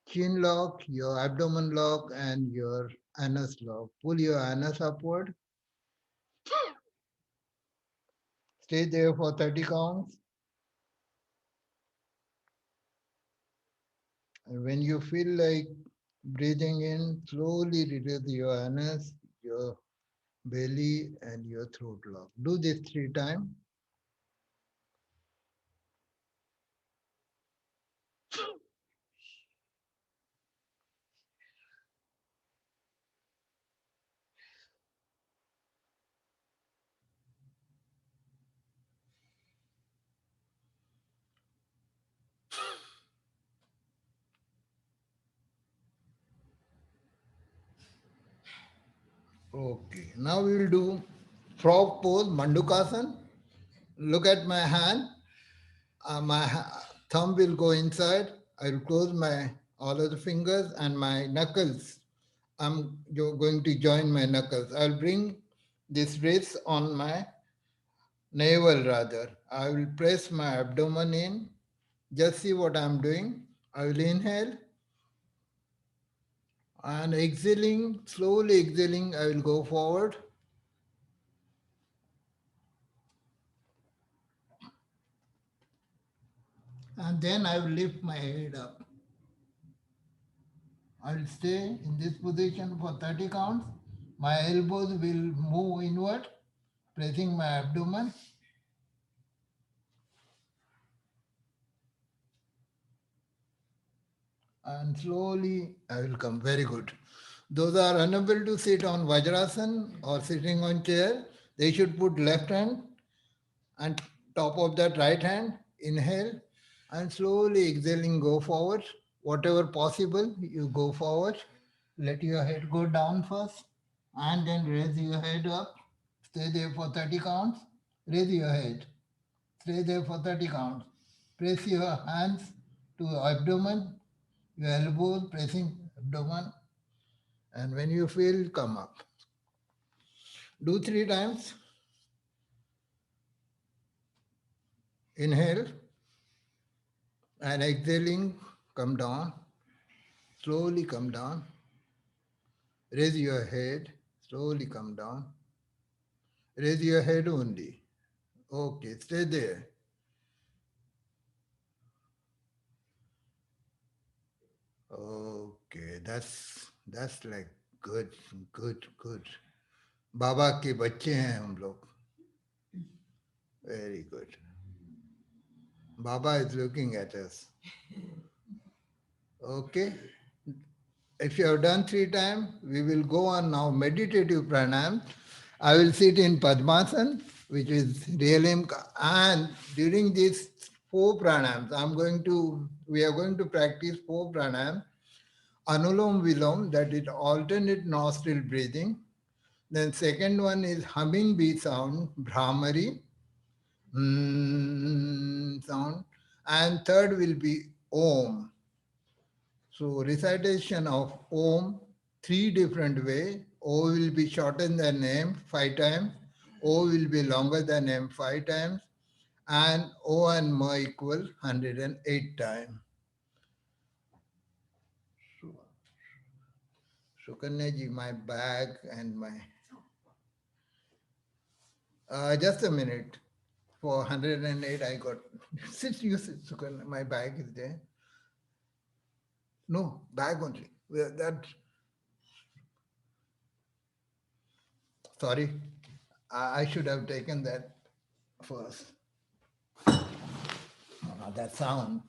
chin lock, your abdomen lock, and your anus lock. Pull your anus upward. Stay there for 30 counts. And when you feel like breathing in, slowly release your anus, your belly, and your throat lock. Do this 3 times. Okay, now we will do frog pose, Mandukasana. Look at my hand. Thumb will go inside. I will close my all of the fingers and my knuckles. Going to join my knuckles. I'll bring this wrist on my navel rather. I will press my abdomen in. Just see what I'm doing. I will inhale and exhaling, slowly exhaling, I will go forward. And then I will lift my head up. I will stay in this position for 30 counts. My elbows will move inward, pressing my abdomen. And slowly I will come. Very good. Those are unable to sit on Vajrasan or sitting on chair, they should put left hand and top of that right hand, inhale and slowly exhaling, go forward. Whatever possible, you go forward. Let your head go down first and then raise your head up. Stay there for 30 counts. Raise your head. Stay there for 30 counts. Press your hands to your abdomen, your elbows pressing abdomen. And when you feel, come up. Do 3 times. Inhale and exhaling, come down. Slowly come down. Raise your head. Slowly come down. Raise your head only. Okay, stay there. Okay, that's like good, good, good. बाबा के बच्चे हैं हम लोग. Very good. Baba is looking at us. Okay. If you have done 3 times, we will go on now meditative pranayam. I will sit in Padmasana, which is really, and during these 4 pranayams, we are going to practice 4 pranayams. Anulom Vilom, that is alternate nostril breathing. Then second one is humming bee sound, Brahmari sound. And third will be Om. So recitation of Om, 3 different ways. O will be shorter than M 5 times. O will be longer than M 5 times. And O and Ma equal 108 times. Sukanya ji, my bag and my... just a minute. For 108 I got... sit, Sukanya, my bag is there. No, bag only. That... Sorry, I should have taken that first. That sound.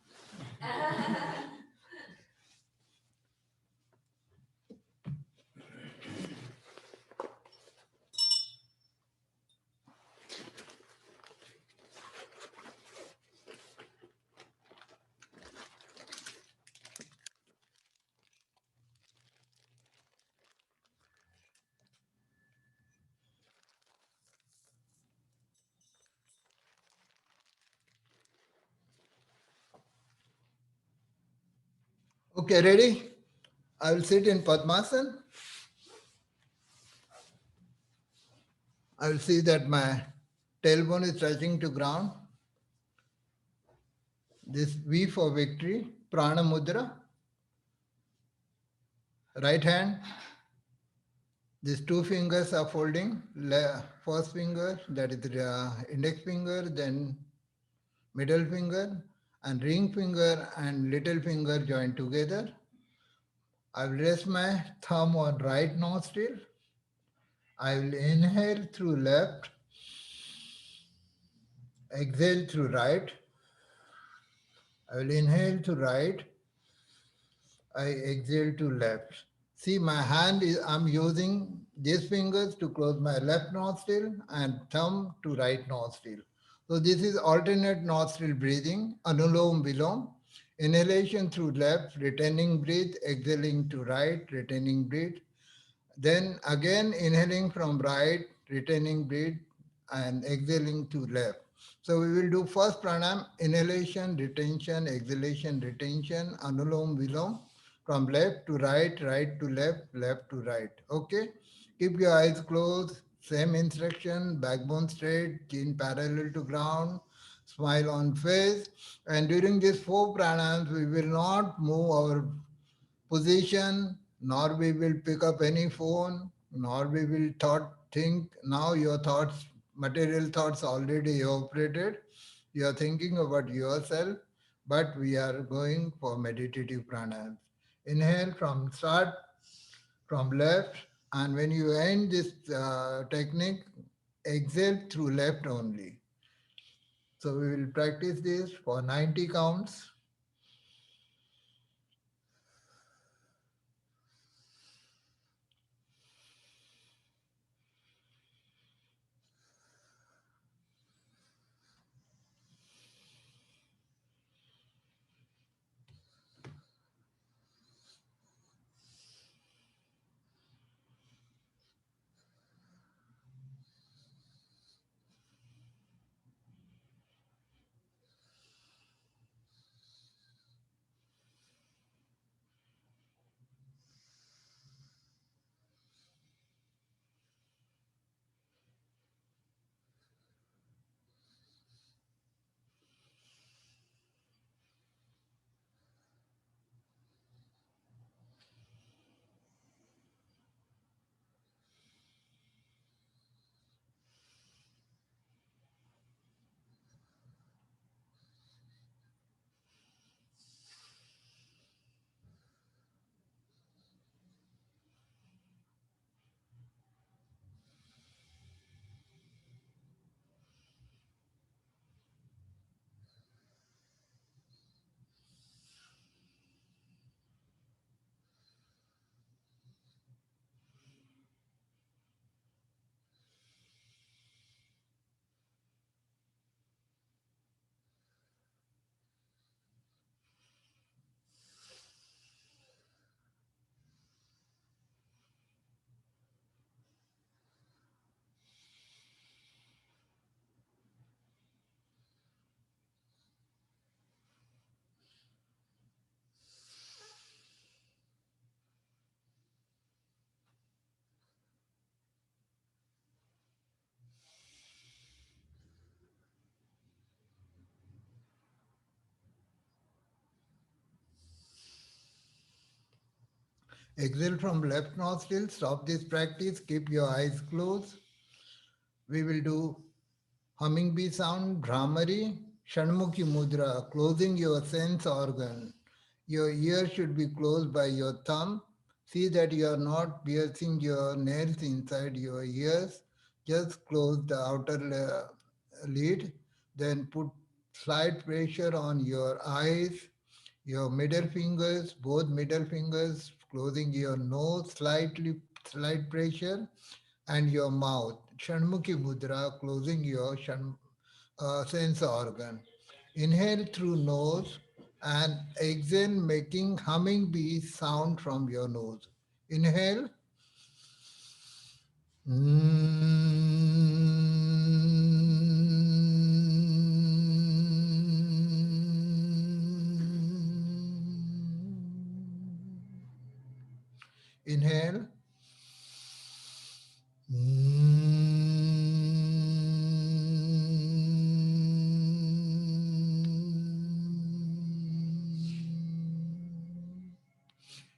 Okay, ready? I will sit in Padmasana. I will see that my tailbone is touching to ground. This V for victory, Prana Mudra. Right hand, these two fingers are folding. First finger, that is the index finger, then middle finger, and ring finger and little finger joined together. I will rest my thumb on right nostril. I will inhale through left, exhale through right. I will inhale to right, I exhale to left. See, my hand is, I'm using these fingers to close my left nostril and thumb to right nostril. So this is alternate nostril breathing, anulom vilom. Inhalation through left, retaining breath, exhaling to right, retaining breath. Then again inhaling from right, retaining breath, and exhaling to left. So we will do first pranayam, inhalation, retention, exhalation, retention, anulom vilom, from left to right, right to left, left to right. Okay? Keep your eyes closed, same instruction, backbone straight, chin parallel to ground, smile on face. And during these four pranayams, we will not move our position, nor we will pick up any phone, nor we will think. Now your thoughts, material thoughts already evaporated. You are thinking about yourself, but we are going for meditative pranayams. Inhale from start, from left, and when you end this technique, exhale through left only. So we will practice this for 90 counts. Exhale from left nostril, stop this practice, keep your eyes closed. We will do humming bee sound, Bhramari, Shanmukhi Mudra, closing your sense organ. Your ear should be closed by your thumb. See that you are not piercing your nails inside your ears. Just close the outer lid. Then put slight pressure on your eyes, your middle fingers, both middle fingers, closing your nose, slight pressure, and your mouth. Shanmukhi Mudra, closing your sense organ. Inhale through nose and exhale, making humming bee sound from your nose. Inhale.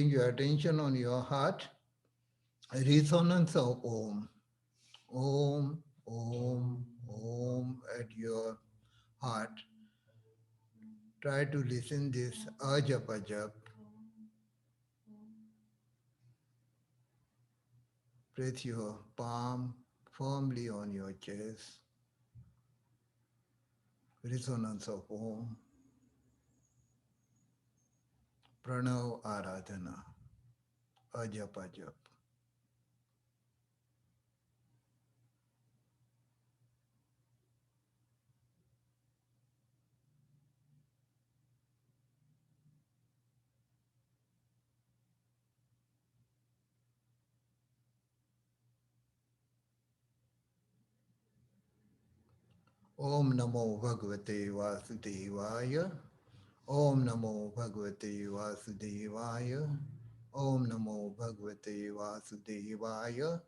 bring your attention on your heart. Resonance of Om. Om, Om, Om at your heart. Try to listen this ajapajap. Press your palm firmly on your chest. Resonance of Om. Pranav Aradhana. Ajapajap. Om Namo Bhagavate Vasudevaya. Om Namo Bhagavate Vasudevaya. Om Namo Bhagavate Vasudevaya.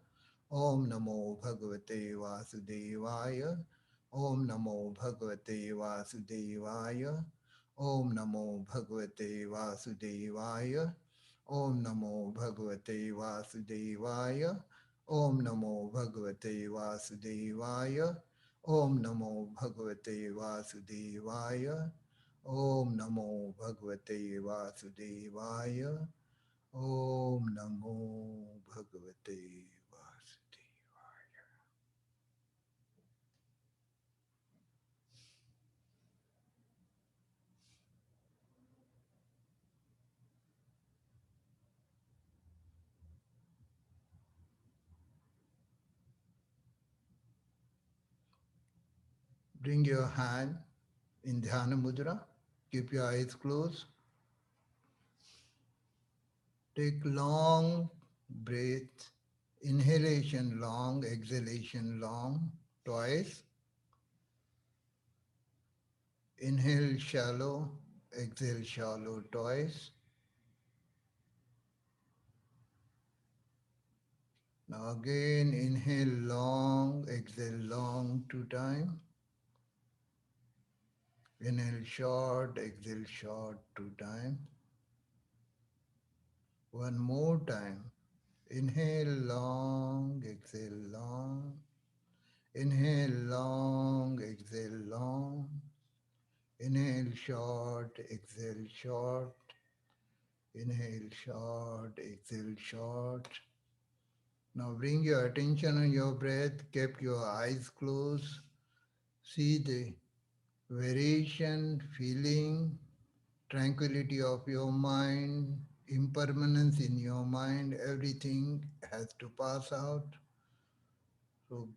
Om Namo Bhagavate Vasudevaya. Om Namo Bhagavate Vasudevaya. Om Namo Bhagavate Vasudevaya. Om Namo Bhagavate Vasudevaya. Om Namo Bhagavate Vasudevaya. Om Namo Bhagavate Vasudevaya. Om Namo Bhagavate Vasudevaya. Om Namo Bhagavate Vasudevaya. Bring your hand in Dhyana Mudra. Keep your eyes closed. Take long breath. Inhalation long, exhalation long, twice. Inhale shallow, exhale shallow twice. Now again inhale long, exhale long 2 times. Inhale short, exhale short 2 times. One more time. Inhale long, exhale long. Inhale long, exhale long. Inhale short, exhale short. Inhale short, exhale short. Now bring your attention on your breath. Keep your eyes closed. See the variation, feeling, tranquility of your mind, impermanence in your mind, everything has to pass out. So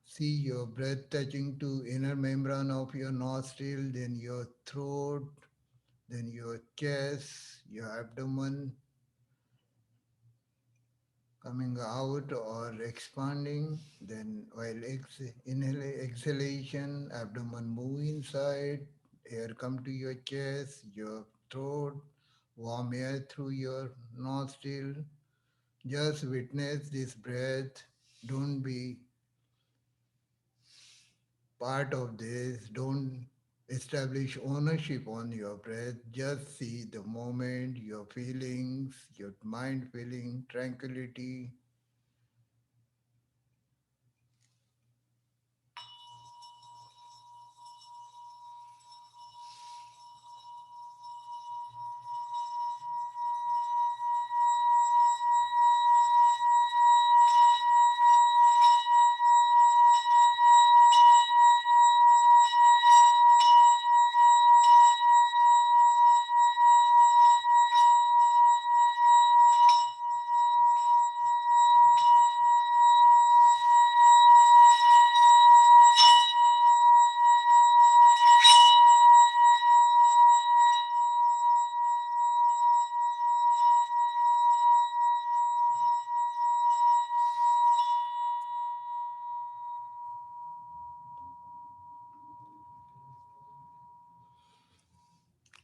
see your breath touching to inner membrane of your nostril, then your throat, then your chest, your abdomen coming out or expanding. Then while exhalation, abdomen move inside, air come to your chest, your throat, warm air through your nostril. Just witness this breath. Don't be part of this. Don't establish ownership on your breath. Just see the moment, your feelings, your mind feeling, tranquility.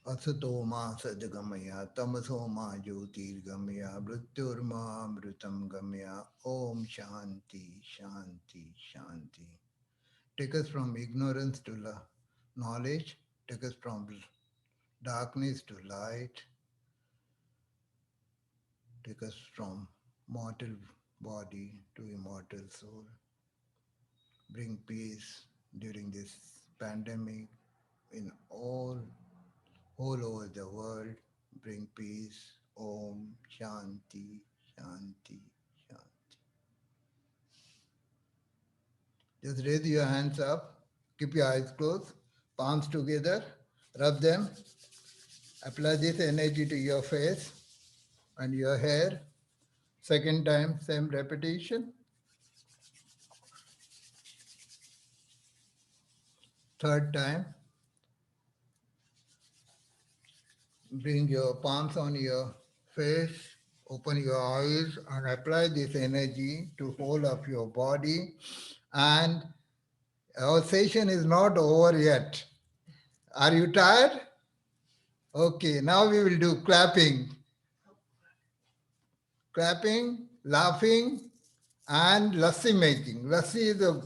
Asato ma sadgamaya, tamaso ma jyotirgamaya, mrityurma mritam gamaya, Om Shanti, Shanti, Shanti. Take us from ignorance to knowledge, take us from darkness to light. take us from mortal body to immortal soul. Bring peace during this pandemic in all over the world. Bring peace. Om Shanti, Shanti, Shanti. Just raise your hands up. Keep your eyes closed. Palms together. Rub them. Apply this energy to your face and your hair. Second time, same repetition. Third time, bring your palms on your face, open your eyes and apply this energy to whole of your body. And our session is not over yet. Are you tired? Okay, now we will do clapping. Clapping, laughing, and lassi making. Lassi is a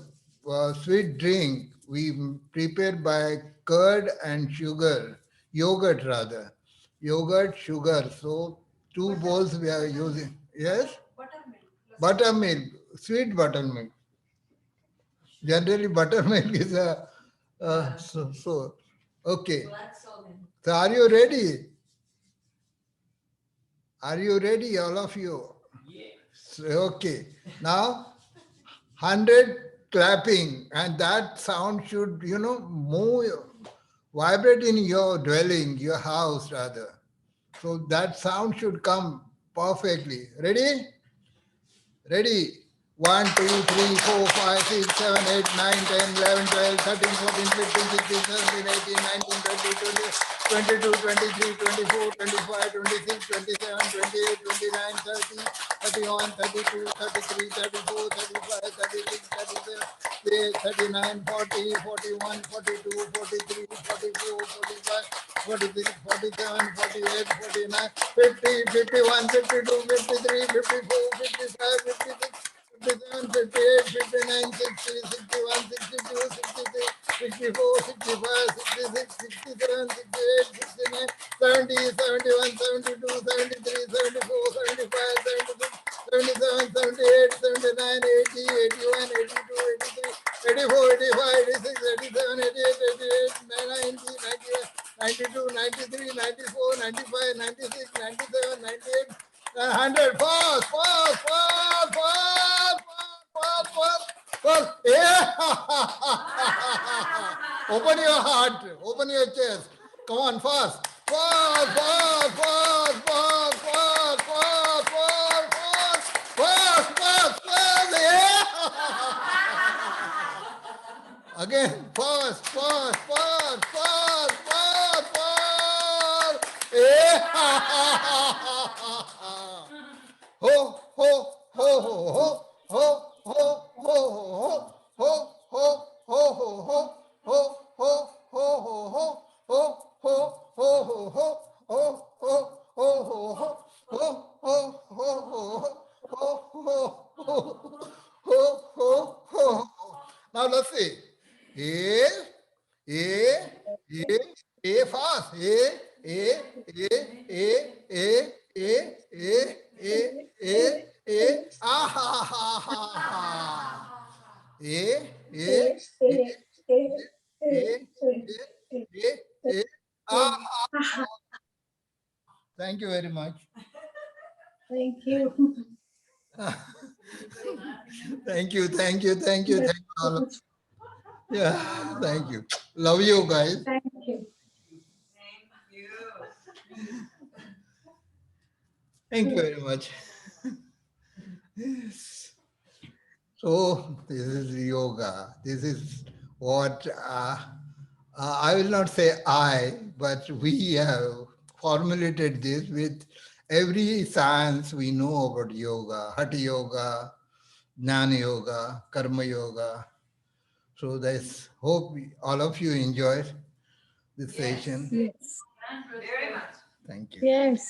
sweet drink we prepare by curd and sugar, yogurt rather. Yogurt, sugar. So two bowls we are using. Yes? Buttermilk. Buttermilk, sweet buttermilk. Generally, buttermilk is a so. Okay. Black salt. So are you ready? Are you ready, all of you? Yes. Okay. Now 100 clapping, and that sound should, move, vibrate in your dwelling, your house rather. So that sound should come perfectly. Ready? Ready? 1, 2, 3, 4, 5, 6, 7, 8, 9, 10, 11, 12, 13, 14, 15, 16, 17, 18, 19, 20, 22, 23, 24, 25, 26, 27, 28, 29, 30, 31, 32, 33, 34, 35, 36, 37, 39, 40, 41, 42, 43, 44, 45, 46, 47, 48, 49, 50, 51, 52, 53, 54, 55, 56, 57, 58, 59, 60, 61, 62, 63, 64, 65, 66, 67, 68, 69, 70, 71, 72, 73, 74, 75, 76, 77, 78, 79, 80, 81, 82, 83, 84, 85, 86, 87, 88, 88, 90, 91, 92, 93, 94, 95, 96, 97, 98, 100. Pause, pause, pause, pause, pause, pause, pause. Yeah. Open your heart, open your chest. Come on, fast. Pause, pause, pause, pause, pause, pause, pause, pause, pause, pause, yeah. Again, pause, pause, pause, pause, pause, pause. Yeah. Ho, ho, ho, ho, ho, ho, ho, ho, ho, ho, ho, ho, ho, ho, ho, ho, ho, ho, now let's see. A fast. Ah ha ha ha ha. Ah. Thank you very much. Thank you. Thank you, thank you, thank you, thank you all. Yeah, thank you. Love you guys. Thank you. Thank you very much. So this is yoga. This is what I will not say I, but we have formulated this with every science we know about yoga, Hatha yoga, Jnana yoga, Karma yoga. So that's hope all of you enjoyed this session. Yes. Very much. Thank you. Yes.